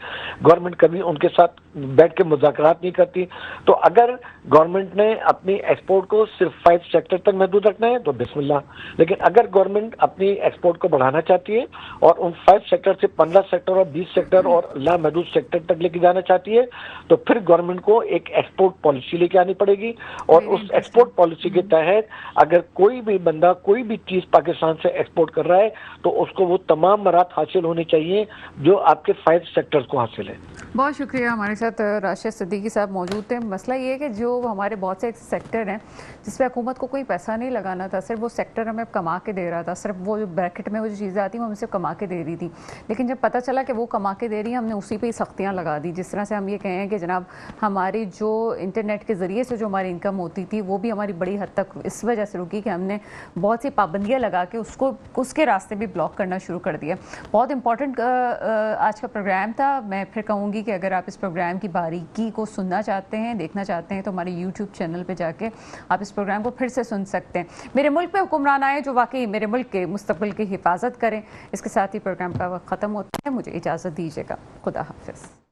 گورنمنٹ کبھی ان کے ساتھ بیٹھ کے مذاکرات نہیں کرتی. تو اگر گورنمنٹ نے اپنی ایکسپورٹ کو صرف 5 سیکٹر تک محدود رکھنا ہے تو بسم اللہ, لیکن اگر گورنمنٹ اپنی ایکسپورٹ کو بڑھانا چاہتی ہے اور ان 5 سیکٹر سے 15 سیکٹر اور 20 سیکٹر اور لامحدود سیکٹر تک لے کے جانا چاہتی ہے, تو پھر گورنمنٹ کو ایک ایکسپورٹ پالیسی لے کے آنی پڑے گی. اور اس ایکسپورٹ پالیسی کے تحت اگر کوئی بھی بندہ کوئی بھی چیز پاکستان سے ایکسپورٹ کر رہا ہے تو اس کو وہ تمام مراحت حاصل ہونے چاہیے جو آپ کے 5 سیکٹرز کو حاصل ہے. بہت شکریہ. ہمارے ساتھ راشد صدیقی صاحب موجود تھے. مسئلہ یہ ہے کہ جو ہمارے بہت سے سیکٹر ہیں جس پہ حکومت کو کوئی پیسہ نہیں لگانا تھا, صرف وہ سیکٹر ہمیں کما کے دے رہا تھا, صرف وہ جو بریکٹ میں وہ جو چیزیں آتی ہیں وہ ہمیں صرف کما کے دے رہی تھی. لیکن جب پتہ چلا کہ وہ کما کے دے رہی ہیں, ہم نے اسی پہ ہی سختیاں لگا دی. جس طرح سے ہم یہ کہیں کہ جناب ہماری جو انٹرنیٹ کے ذریعے سے جو ہماری انکم ہوتی تھی وہ بھی ہماری بڑی حد تک اس وجہ سے رکی کہ ہم نے بہت سی پابندیاں لگا کے اس کے راستے بھی بلاک کرنا شروع کر دیا. بہت امپورٹنٹ آج کا پروگرام تھا. میں پھر کہوں گی کہ اگر آپ اس پروگرام کی باریکی کو سننا چاہتے ہیں, دیکھنا چاہتے ہیں, تو ہمارے یوٹیوب چینل پہ جا کے آپ اس پروگرام کو پھر سے سن سکتے ہیں. میرے ملک پہ حکمران آئے جو واقعی میرے ملک کے مستقبل کی حفاظت کریں. اس کے ساتھ ہی پروگرام کا وقت ختم ہوتا ہے. مجھے اجازت دیجیے گا. خدا حافظ.